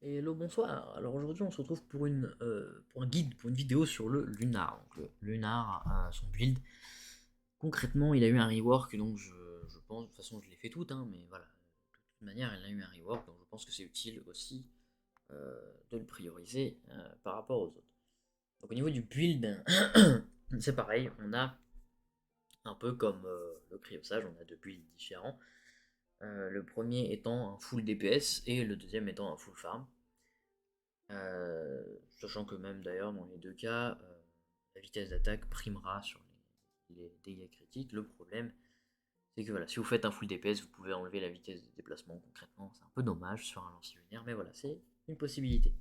Hello, bonsoir. Alors aujourd'hui, on se retrouve pour un guide, pour une vidéo sur le Lunar. Donc, le Lunar, son build. Concrètement, il a eu un rework, donc je pense, de toute façon, je l'ai fait toute, hein, mais voilà. De toute manière, il a eu un rework, donc je pense que c'est utile aussi de le prioriser par rapport aux autres. Donc au niveau du build, c'est pareil, on a un peu comme le Cryosage, on a deux builds différents. Le premier étant un full DPS et le deuxième étant un full farm. Sachant que même d'ailleurs dans les deux cas, la vitesse d'attaque primera sur les dégâts critiques. Le problème, c'est que voilà, si vous faites un full DPS, vous pouvez enlever la vitesse de déplacement concrètement. C'est un peu dommage sur un lancer lunaire, mais voilà, c'est une possibilité.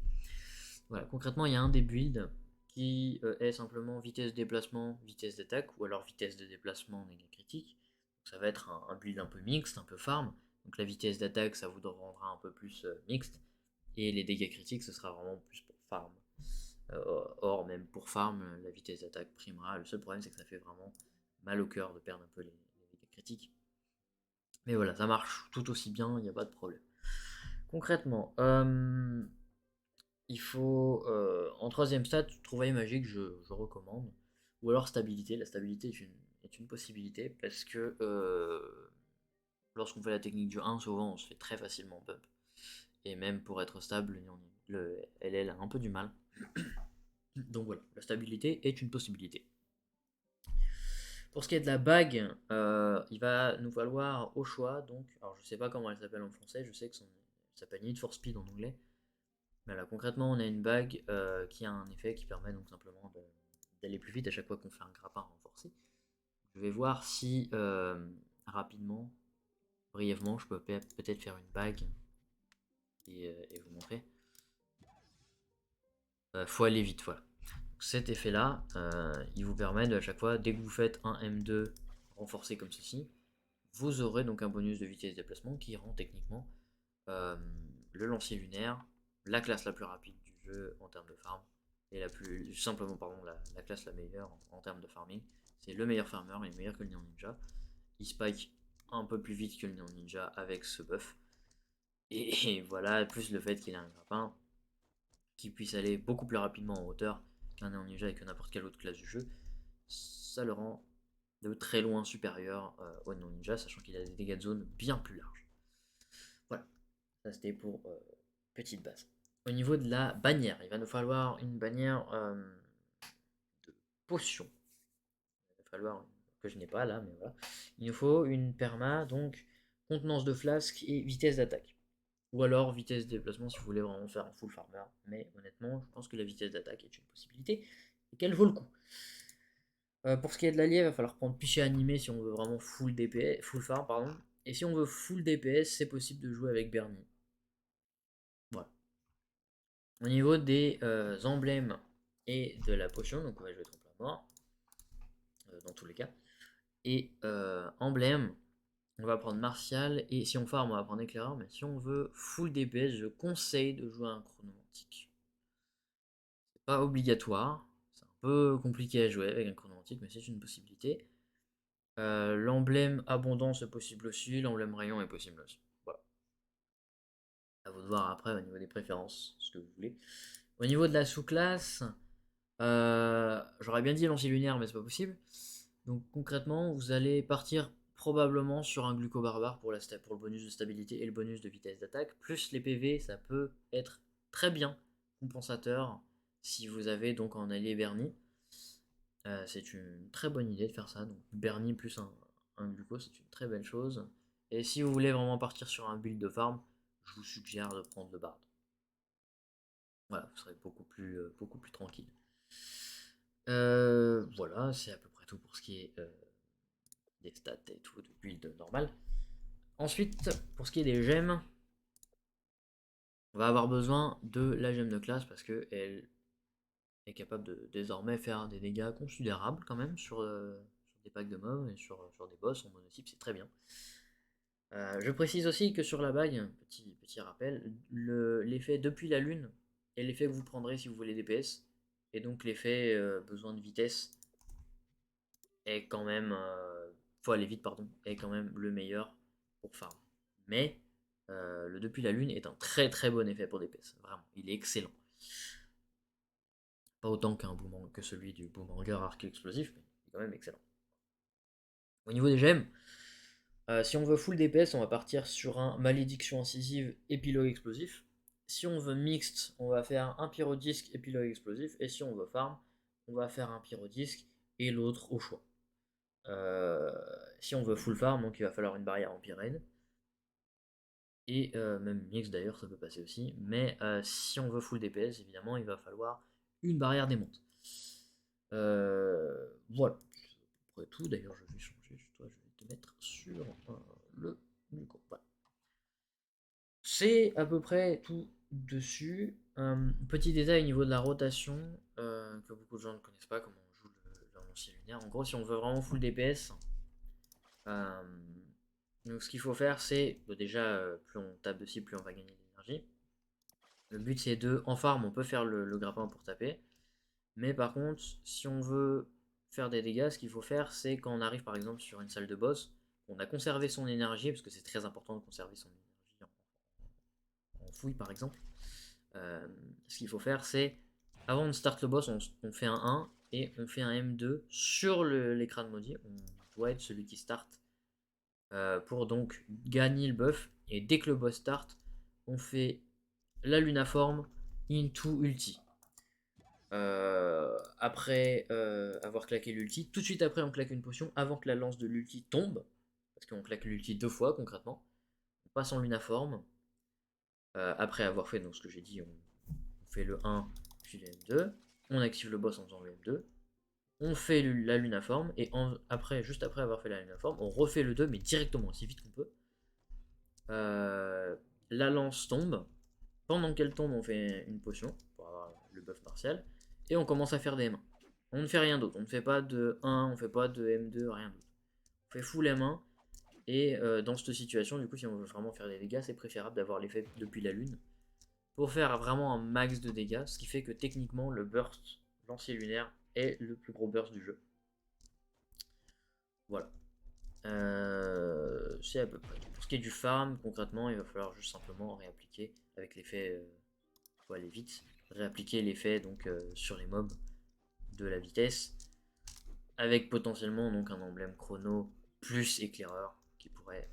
Voilà, concrètement, il y a un des builds qui est simplement vitesse de déplacement, vitesse d'attaque, ou alors vitesse de déplacement, dégâts critiques. Donc, ça va être un build un peu mixte, un peu farm. Donc la vitesse d'attaque, ça vous rendra un peu plus mixte. Et les dégâts critiques, ce sera vraiment plus pour farm. Or, même pour farm, la vitesse d'attaque primera. Le seul problème, c'est que ça fait vraiment mal au cœur de perdre un peu les dégâts critiques. Mais voilà, ça marche tout aussi bien, il n'y a pas de problème. Concrètement, il faut, en troisième stade, trouvaille magique, je recommande. Ou alors stabilité. La stabilité est une possibilité parce que lorsqu'on fait la technique du 1, souvent on se fait très facilement bump. Et même pour être stable, le LL a un peu du mal. Donc voilà, la stabilité est une possibilité. Pour ce qui est de la bague, il va nous falloir au choix, donc, alors je sais pas comment elle s'appelle en français, je sais que elle s'appelle Need for Speed en anglais. Mais là, concrètement, on a une bague qui a un effet qui permet donc simplement d'aller plus vite à chaque fois qu'on fait un grappin renforcé. Je vais voir si rapidement, brièvement, je peux peut-être faire une bague et vous montrer. Faut aller vite, voilà. Cet effet-là, il vous permet de à chaque fois, dès que vous faites un M2 renforcé comme ceci, vous aurez donc un bonus de vitesse de déplacement qui rend techniquement euh, le lancier lunaire la classe la plus rapide du jeu en termes de farm et la plus simplement pardon la classe la meilleure en termes de farming. C'est le meilleur farmer, il est meilleur que le Néon Ninja. Il spike un peu plus vite que le Néon Ninja avec ce buff. Et voilà, plus le fait qu'il a un grappin qui puisse aller beaucoup plus rapidement en hauteur qu'un Néon Ninja et que n'importe quelle autre classe du jeu, ça le rend de très loin supérieur au Néon Ninja, sachant qu'il a des dégâts de zone bien plus larges. Voilà, ça c'était pour petite base. Au niveau de la bannière, il va nous falloir une bannière de potion. Il va falloir que je n'ai pas là, mais voilà. Il nous faut une perma, donc contenance de flasque et vitesse d'attaque. Ou alors vitesse de déplacement si vous voulez vraiment faire un full farmer. Mais honnêtement, je pense que la vitesse d'attaque est une possibilité et qu'elle vaut le coup. Pour ce qui est de l'allié, il va falloir prendre piché animé si on veut vraiment full DPS, full farm, pardon. Et si on veut full DPS, c'est possible de jouer avec Bernie. Voilà. Au niveau des emblèmes et de la potion, donc on va jouer trompe la mort, dans tous les cas. Et emblème, on va prendre martial, et si on farm, on va prendre éclaireur, mais si on veut full DPS, je conseille de jouer un chronomantique. C'est pas obligatoire, c'est un peu compliqué à jouer avec un chronomantique, mais c'est une possibilité. L'emblème abondance est possible aussi, l'emblème rayon est possible aussi. Voilà. À vous de voir après au niveau des préférences, ce que vous voulez. Au niveau de la sous-classe, j'aurais bien dit lancer lunaire, mais c'est pas possible. Donc concrètement, vous allez partir probablement sur un gluco-barbare pour le bonus de stabilité et le bonus de vitesse d'attaque. Plus les PV, ça peut être très bien compensateur si vous avez donc en allié Bernie. C'est une très bonne idée de faire ça. Donc Bernie plus un gluco, c'est une très belle chose. Et si vous voulez vraiment partir sur un build de farm, je vous suggère de prendre le bard. Voilà, vous serez beaucoup plus tranquille. Voilà, c'est à peu près tout pour ce qui est des stats et tout de build normal. Ensuite, pour ce qui est des gemmes, on va avoir besoin de la gemme de classe parce qu'elle est capable de désormais faire des dégâts considérables quand même sur des packs de mobs et sur des boss en monotype, c'est très bien. Je précise aussi que sur la bague, petit rappel, l'effet depuis la lune est l'effet que vous prendrez si vous voulez DPS. Et donc l'effet besoin de vitesse est quand même. Faut aller vite, pardon, est quand même le meilleur pour farm. Mais Le Depuis la Lune est un très très bon effet pour DPS, vraiment, il est excellent. Pas autant que celui du Boomerang arc explosif, mais il est quand même excellent. Au niveau des gemmes, si on veut full DPS, on va partir sur un Malédiction incisive, épilogue explosif. Si on veut mixte, on va faire un pyrodisque, épilogue explosif. Et si on veut farm, on va faire un pyrodisque et l'autre au choix. Si on veut full farm, donc il va falloir une barrière en pyrène. Et même mix d'ailleurs, ça peut passer aussi. Mais si on veut full DPS, évidemment, il va falloir une barrière démonte. Voilà. Après tout, d'ailleurs, je vais changer. Toi, je vais te mettre sur le micro. Voilà. C'est à peu près tout dessus. Petit détail au niveau de la rotation, que beaucoup de gens ne connaissent pas, comment on joue le lancier lunaire. En gros, si on veut vraiment full DPS, donc ce qu'il faut faire, c'est déjà, plus on tape dessus, plus on va gagner de l'énergie. Le but, c'est de, en farm, on peut faire le grappin pour taper. Mais par contre, si on veut faire des dégâts, ce qu'il faut faire, c'est quand on arrive par exemple sur une salle de boss, on a conservé son énergie, parce que c'est très important de conserver son énergie en fouille par exemple. Ce qu'il faut faire, c'est avant de start le boss, on fait un 1 et on fait un M2 sur l'écran de maudit. On doit être celui qui start pour donc gagner le buff. Et dès que le boss start, on fait la lunaforme into ulti. Après avoir claqué l'ulti, tout de suite après on claque une potion avant que la lance de l'ulti tombe, parce qu'on claque l'ulti 2 fois concrètement. On passe en lunaforme. Après avoir fait donc ce que j'ai dit, on fait le 1 puis le M2, on active le boss en faisant le M2, on fait la lunaforme et juste après avoir fait la lunaforme, on refait le 2 mais directement aussi vite qu'on peut. La lance tombe. Pendant qu'elle tombe, on fait une potion pour avoir le buff partiel. Et on commence à faire des mains. On ne fait rien d'autre. On ne fait pas de 1, on ne fait pas de M2, rien d'autre. On fait full M1. Et dans cette situation, du coup, si on veut vraiment faire des dégâts, c'est préférable d'avoir l'effet depuis la lune. Pour faire vraiment un max de dégâts. Ce qui fait que techniquement, le burst lancier lunaire est le plus gros burst du jeu. Voilà. C'est à peu près tout. Pour ce qui est du farm, concrètement, il va falloir juste simplement réappliquer avec l'effet. Faut aller vite. Réappliquer l'effet donc sur les mobs de la vitesse. Avec potentiellement donc un emblème chrono plus éclaireur qui pourrait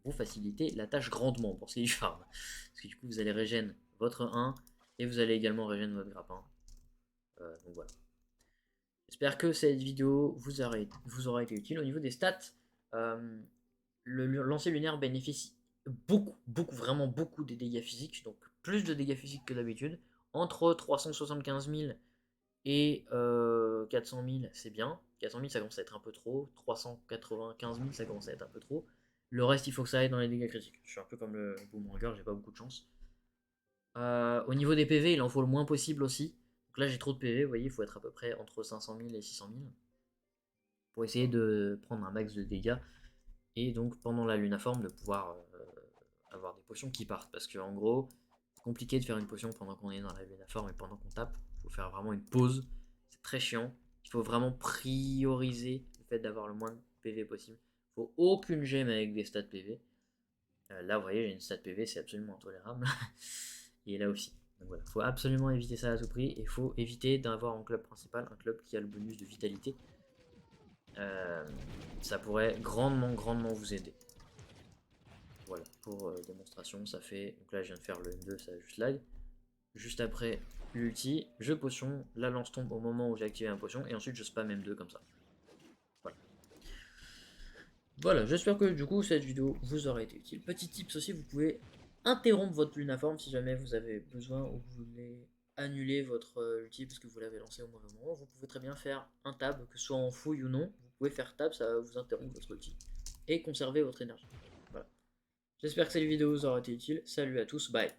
vous faciliter la tâche grandement pour ce qui est du farm. Parce que du coup vous allez régène votre 1 et vous allez également régène votre grappin. Donc voilà. J'espère que cette vidéo vous aura été utile. Au niveau des stats, le lancer lunaire bénéficie vraiment beaucoup des dégâts physiques, donc plus de dégâts physiques que d'habitude. Entre 375 000 et 400 000, c'est bien. 400 000, ça commence à être un peu trop. 395 000, ça commence à être un peu trop. Le reste, il faut que ça aille dans les dégâts critiques. Je suis un peu comme le Boomerang, j'ai pas beaucoup de chance. Au niveau des PV, il en faut le moins possible aussi. Donc là, j'ai trop de PV, vous voyez, il faut être à peu près entre 500 000 et 600 000 pour essayer de prendre un max de dégâts. Et donc, pendant la lunaforme, de pouvoir avoir des potions qui partent. Parce que, en gros, c'est compliqué de faire une potion pendant qu'on est dans la lunaforme et pendant qu'on tape. Il faut faire vraiment une pause. C'est très chiant. Il faut vraiment prioriser le fait d'avoir le moins de PV possible. Il faut aucune gemme avec des stats PV. Là, vous voyez, j'ai une stat PV, c'est absolument intolérable. Et là aussi. Donc voilà, il faut absolument éviter ça à tout prix. Et il faut éviter d'avoir en club principal un club qui a le bonus de vitalité. Ça pourrait grandement vous aider. Voilà, pour démonstration, ça fait. Donc là, je viens de faire le M2, ça a juste lag. Juste après l'ulti, je potion, la lance tombe au moment où j'ai activé un potion, et ensuite je spam M2 comme ça. Voilà. Voilà, j'espère que du coup cette vidéo vous aura été utile. Petit tips aussi, vous pouvez interrompre votre lunaforme si jamais vous avez besoin ou que vous voulez annuler votre ulti parce que vous l'avez lancé au mauvais moment. Vous pouvez très bien faire un tab, que ce soit en fouille ou non. Vous pouvez faire tab, ça va vous interrompre votre ulti et conserver votre énergie. Voilà. J'espère que cette vidéo vous aura été utile. Salut à tous, bye.